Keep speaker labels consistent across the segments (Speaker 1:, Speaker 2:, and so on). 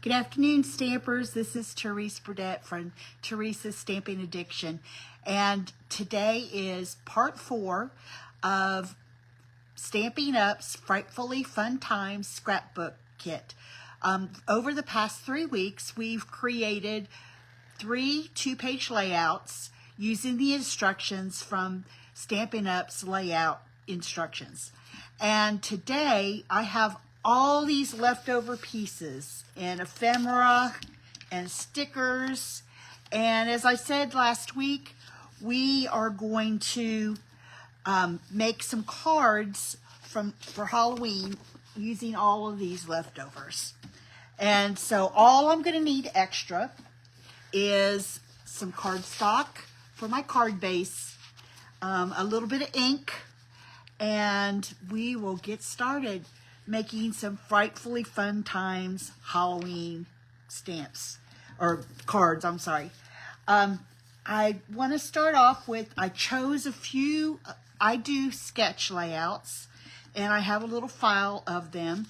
Speaker 1: Good afternoon, Stampers. This is Therese Burdette from Therese's Stamping Addiction. And today is part 4 of Stampin' Up's Frightfully Fun Times Scrapbook Kit. Over the past 3 weeks, we've created 3 2-page layouts using the instructions from Stampin' Up's layout instructions. And today I have all these leftover pieces and ephemera and stickers. And as I said last week, we are going to make some cards for Halloween using all of these leftovers. And so all I'm going to need extra is some cardstock for my card base, a little bit of ink, and we will get started making some Frightfully Fun Times Halloween stamps, or cards, I'm sorry. I want to start off with, I chose a few, I do sketch layouts, and I have a little file of them,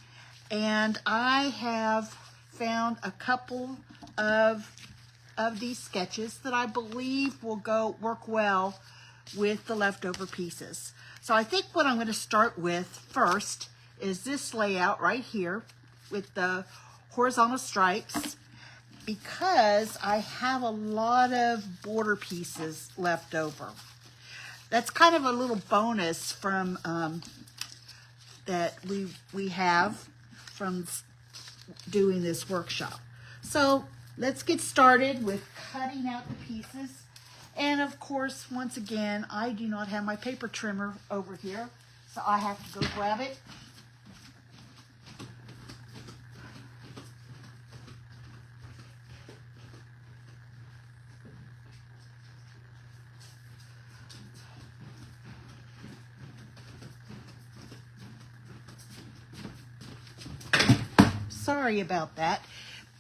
Speaker 1: and I have found a couple of these sketches that I believe will work well with the leftover pieces. So I think what I'm going to start with first is this layout right here with the horizontal stripes, because I have a lot of border pieces left over. That's kind of a little bonus from that we have from doing this workshop. So let's get started with cutting out the pieces. And of course, once again, I do not have my paper trimmer over here, so I have to go grab it. Sorry about that.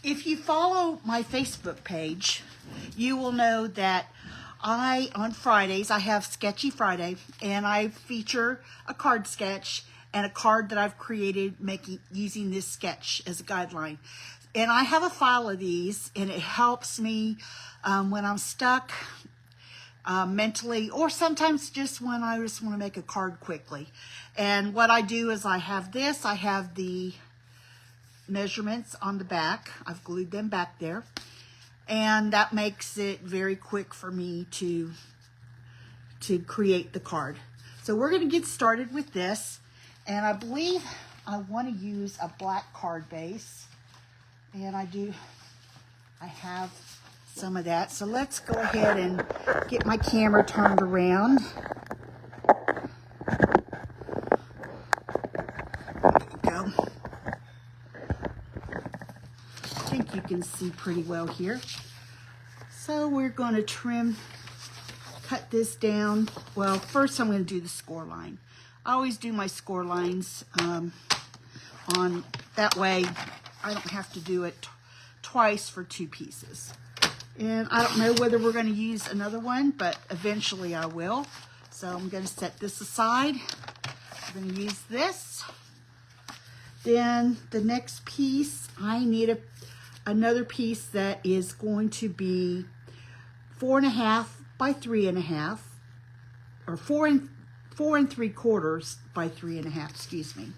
Speaker 1: If you follow my Facebook page, you will know that on Fridays, I have Sketchy Friday, and I feature a card sketch and a card that I've created using this sketch as a guideline. And I have a file of these, and it helps me when I'm stuck mentally, or sometimes just when I just want to make a card quickly. And what I do is I have the measurements on the back. I've glued them back there, and that makes it very quick for me to create the card. So we're going to get started with this, and I believe I want to use a black card base, and I have some of that. So let's go ahead and get my camera turned around. There we go. I think you can see pretty well here. So we're going to cut this down. Well, first I'm going to do the score line. I always do my score lines on that way I don't have to do it twice for 2 pieces. And I don't know whether we're going to use another one, but eventually I will. So I'm going to set this aside. I'm going to use this. Then the next piece, I need another piece that is going to be 4.5 by 3.5, or 4 3/4 by 3.5, excuse me.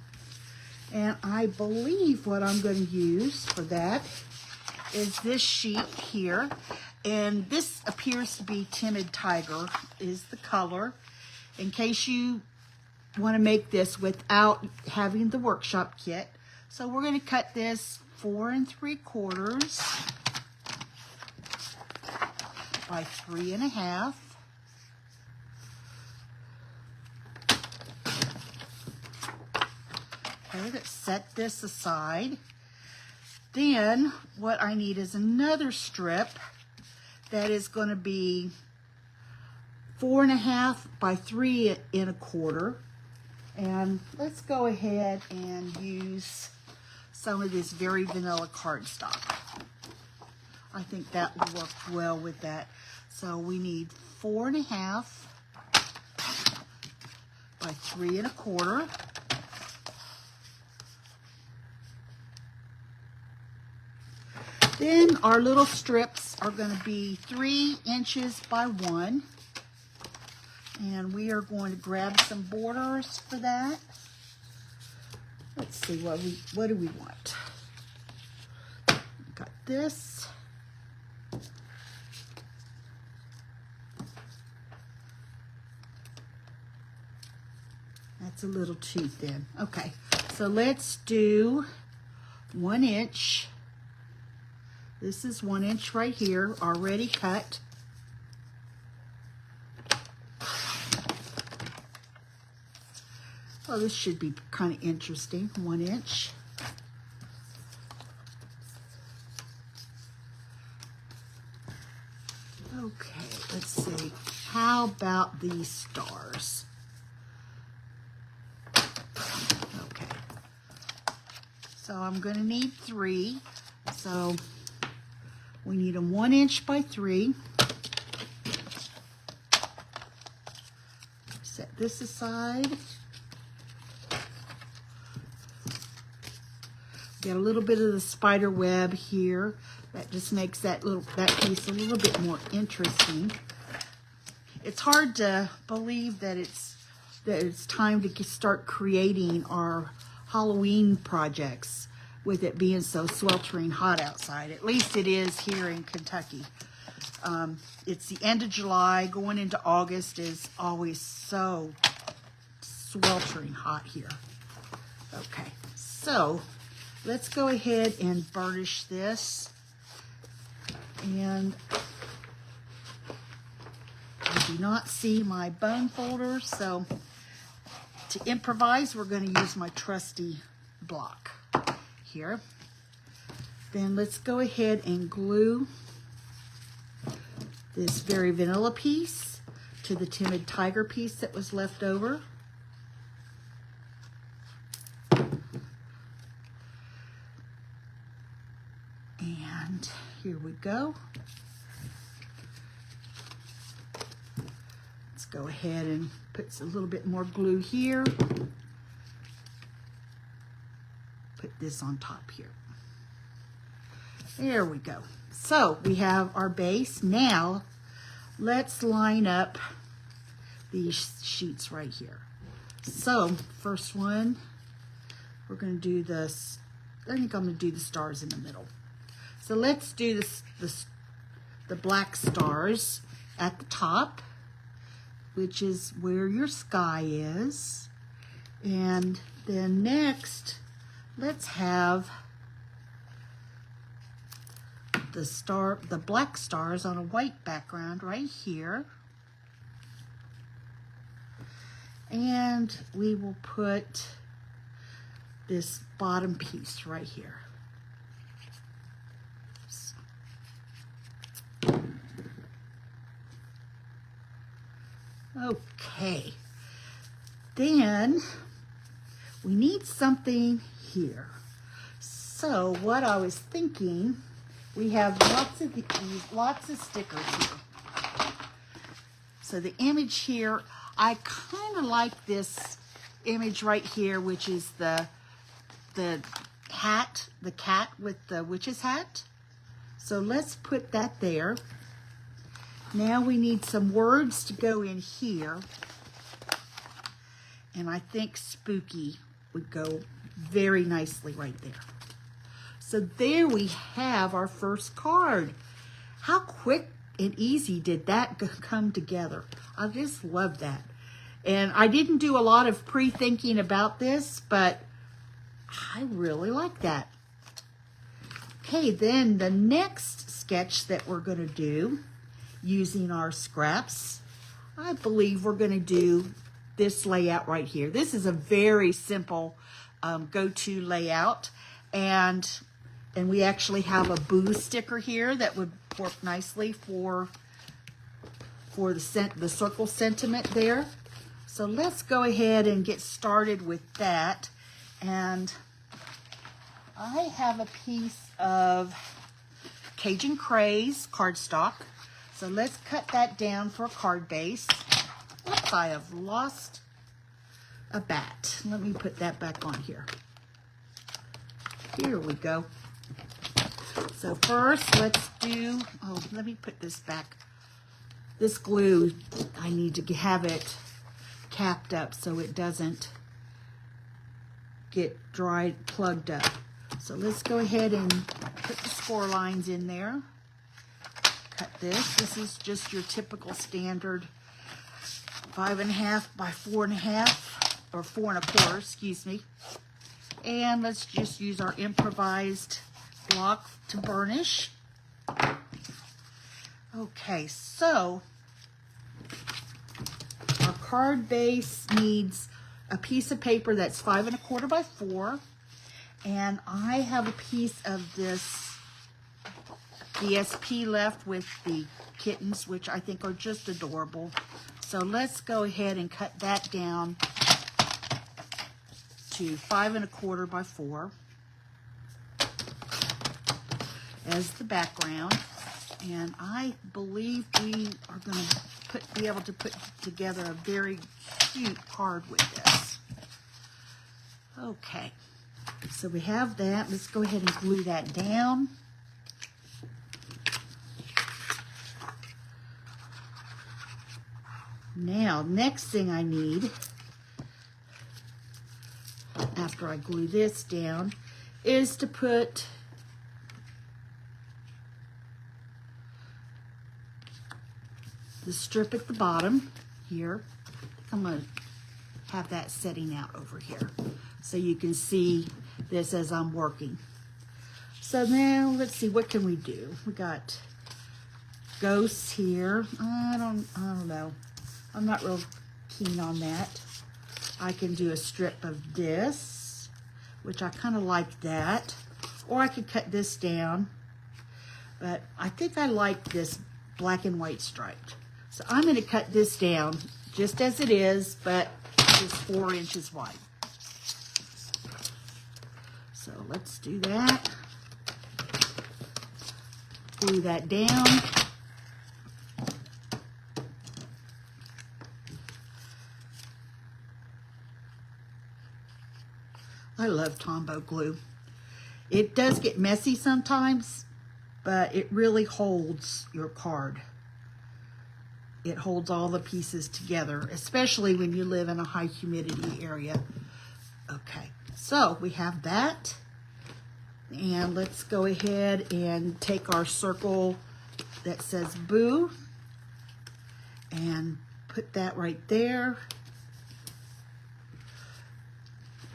Speaker 1: And I believe what I'm going to use for that is this sheet here. And this appears to be Timid Tiger is the color, in case you want to make this without having the workshop kit. So we're going to cut this 4 3/4 by 3.5. Okay, let's set this aside. Then what I need is another strip that is going to be 4.5 by 3 1/4. And let's go ahead and use some of this very vanilla cardstock. I think that will work well with that. So we need 4.5 by 3 1/4. Then our little strips are going to be 3 inches by 1. And we are going to grab some borders for that. Let's see, what do we want? Got this. That's a little too thin. Okay, so let's do 1 inch. This is 1 inch right here, already cut. Oh, this should be kind of interesting. 1 inch. Okay, let's see. How about these stars? Okay. So I'm going to need 3. So we need them 1 inch by 3. Set this aside. Got a little bit of the spider web here. That just makes that piece a little bit more interesting. It's hard to believe that it's time to start creating our Halloween projects with it being so sweltering hot outside. At least it is here in Kentucky. It's the end of July. Going into August is always so sweltering hot here. Okay, so let's go ahead and burnish this. And I do not see my bone folder, so to improvise, we're going to use my trusty block here. Then let's go ahead and glue this Very Vanilla piece to the Timid Tiger piece that was left over. And here we go. Let's go ahead and put a little bit more glue here. Put this on top here. There we go. So we have our base. Now let's line up these sheets right here. So first one, we're going to do this. I think I'm going to do the stars in the middle. So let's do the black stars at the top, which is where your sky is. And then next, let's have the black stars on a white background right here. And we will put this bottom piece right here. Okay, then we need something here. So what I was thinking, we have lots of stickers here. So the image here, I kind of like this image right here, which is the hat, the cat with the witch's hat. So let's put that there. Now we need some words to go in here. And I think spooky would go very nicely right there. So there we have our first card. How quick and easy did that come together? I just love that. And I didn't do a lot of pre-thinking about this, but I really like that. Okay, then the next sketch that we're going to do using our scraps, I believe we're going to do this layout right here. This is a very simple go-to layout, and we actually have a boo sticker here that would work nicely for the circle sentiment there. So let's go ahead and get started with that. And I have a piece of Cajun Craze cardstock. So let's cut that down for a card base. Oops, I have lost a bat. Let me put that back on here. Here we go. So first, let's do, oh, let me put this back. This glue, I need to have it capped up so it doesn't get dried, plugged up. So let's go ahead and put the score lines in there. Cut this. This is just your typical standard 5.5 by 4.5, or 4 1/4, excuse me. And let's just use our improvised block to burnish. Okay, so our card base needs a piece of paper that's 5 1/4 by 4, and I have a piece of this DSP left with the kittens, which I think are just adorable. So let's go ahead and cut that down to 5 1/4 by 4 as the background. And I believe we are going to be able to put together a very cute card with this. Okay, so we have that. Let's go ahead and glue that down. Now, next thing I need, after I glue this down, is to put the strip at the bottom here. I'm going to have that setting out over here so you can see this as I'm working. So now let's see, what can we do? We got ghosts here. I don't know. I'm not real keen on that. I can do a strip of this, which I kind of like that. Or I could cut this down. But I think I like this black and white striped. So I'm going to cut this down just as it is, but it's 4 inches wide. So let's do that. Glue that down. I love Tombow glue. It does get messy sometimes, but it really holds your card. It holds all the pieces together, especially when you live in a high humidity area. Okay, so we have that. And let's go ahead and take our circle that says boo and put that right there.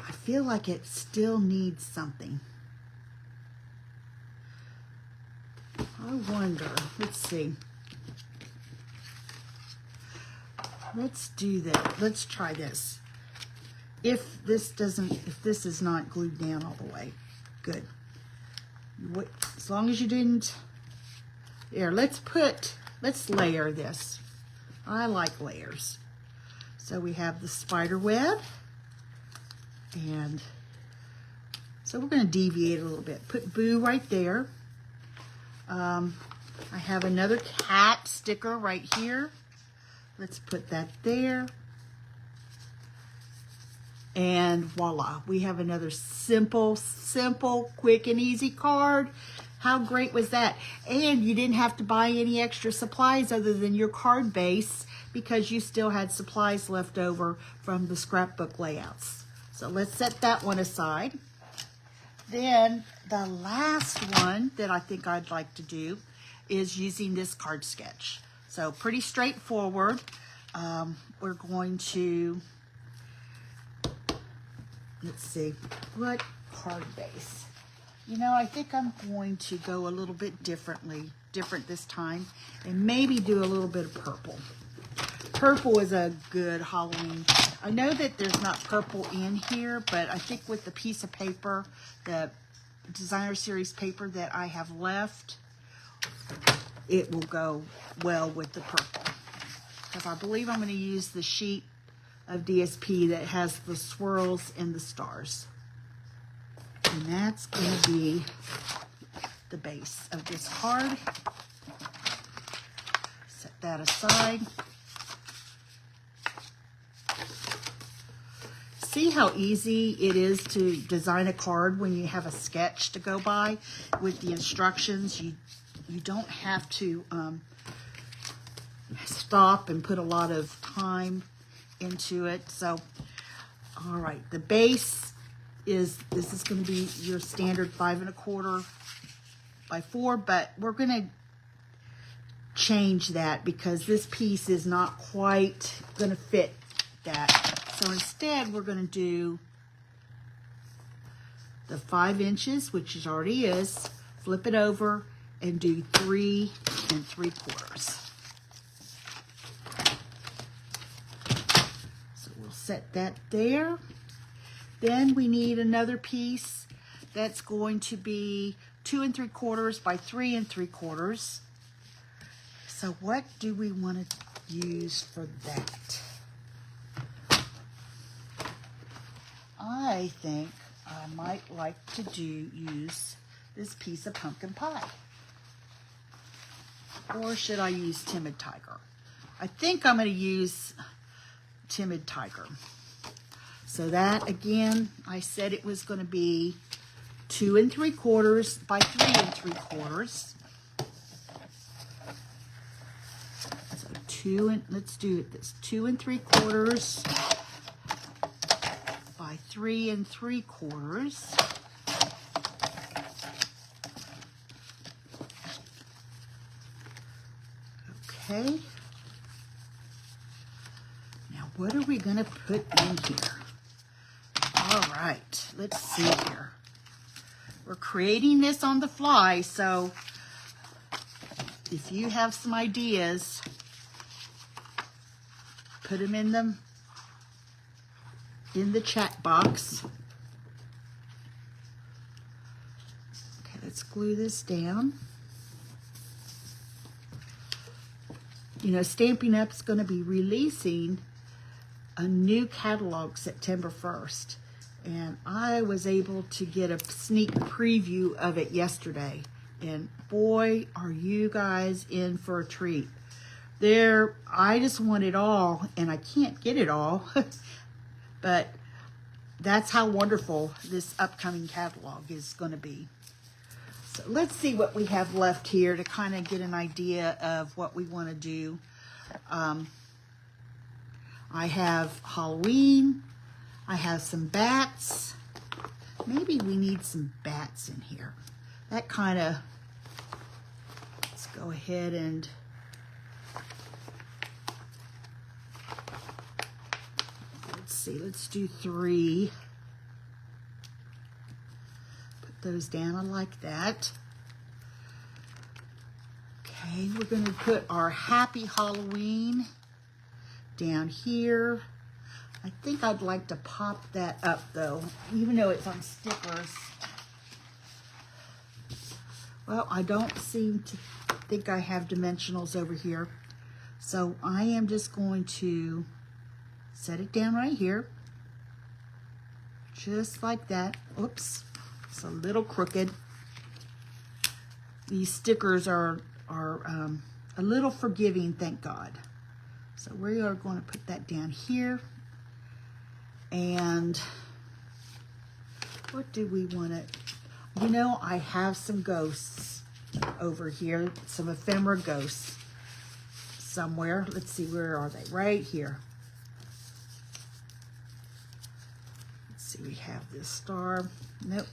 Speaker 1: I feel like it still needs something. I wonder, let's see. Let's do that. Let's try this. If this is not glued down all the way, good. As long as you didn't, here, let's layer this. I like layers. So we have the spider web, and so we're going to deviate a little bit. Put boo right there. I have another cat sticker right here. Let's put that there. And voila, we have another simple, quick and easy card. How great was that? And you didn't have to buy any extra supplies other than your card base because you still had supplies left over from the scrapbook layouts. So let's set that one aside. Then the last one that I think I'd like to do is using this card sketch. So pretty straightforward. We're going to, let's see, what card base? You know, I think I'm going to go a little bit different this time, and maybe do a little bit of purple. Purple is a good Halloween. I know that there's not purple in here, but I think with the piece of paper, the designer series paper that I have left, it will go well with the purple. Because I believe I'm going to use the sheet of DSP that has the swirls and the stars. And that's going to be the base of this card. Set that aside. see how easy it is to design a card when you have a sketch to go by with the instructions? You don't have to stop and put a lot of time into it. So, all right, the base is, this is going to be your standard 5 1/4 by 4, but we're going to change that because this piece is not quite going to fit that. So instead, we're going to do the 5 inches, which it already is, flip it over and do 3 3/4. So we'll set that there. Then we need another piece that's going to be 2 3/4 by 3 3/4. So what do we want to use for that? I think I might like to use this piece of pumpkin pie. Or should I use Timid Tiger? I think I'm going to use Timid Tiger. So that, again, I said it was going to be 2 3/4 by 3 3/4. So let's do it. That's 2 3/4 by 3 3/4. Okay. Now, what are we going to put in here? All right, let's see here. We're creating this on the fly, so if you have some ideas, put them in the chat box. Okay, let's glue this down. You know, Stampin' Up's going to be releasing a new catalog September 1st. And I was able to get a sneak preview of it yesterday. And boy, are you guys in for a treat. I just want it all, and I can't get it all. But that's how wonderful this upcoming catalog is going to be. So let's see what we have left here to kind of get an idea of what we want to do. I have Halloween. I have some bats. Maybe we need some bats in here. That kind of, let's go ahead and let's see, let's do 3. Put those down like that. Okay, we're going to put our Happy Halloween down here. I think I'd like to pop that up though, even though it's on stickers. Well, I don't seem to think I have dimensionals over here. So I am just going to set it down right here. Just like that. Oops, it's a little crooked. These stickers are a little forgiving, thank God. So we are going to put that down here. And what do we want to, you know, I have some ghosts over here, some ephemera ghosts somewhere. Let's see, where are they? Right here. Let's see, we have this star. Nope.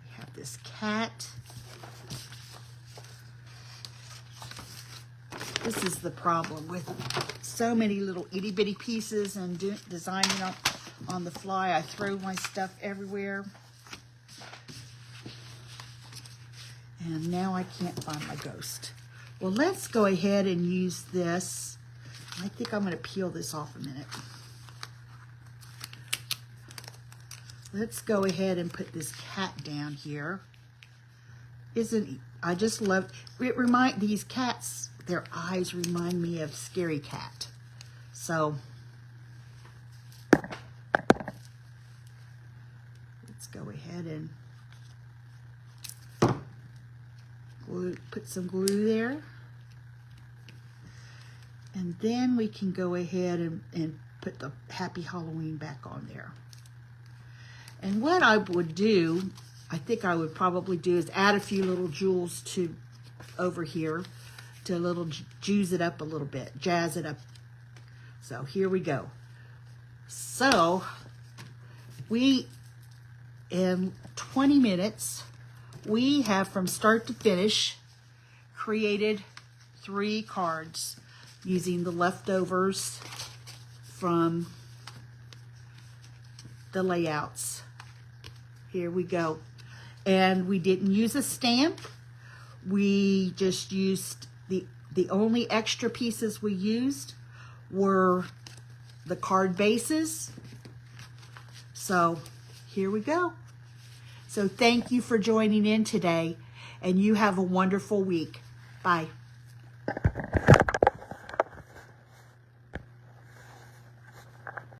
Speaker 1: We have this cat. This is the problem with so many little itty bitty pieces and designing on the fly. I throw my stuff everywhere. And now I can't find my ghost. Well, let's go ahead and use this. I think I'm going to peel this off a minute. Let's go ahead and put this cat down here. I just love it. These cats, their eyes remind me of Scary Cat. So let's go ahead and put some glue there. And then we can go ahead and put the Happy Halloween back on there. And what I would do, I think I would probably do, is add a few little jewels to over here to juice it up a little bit, jazz it up. So here we go. So in 20 minutes, we have from start to finish created 3 cards using the leftovers from the layouts. Here we go. And we didn't use a stamp. We just used the only extra pieces we used were the card bases. So here we go. So thank you for joining in today, and you have a wonderful week. Bye.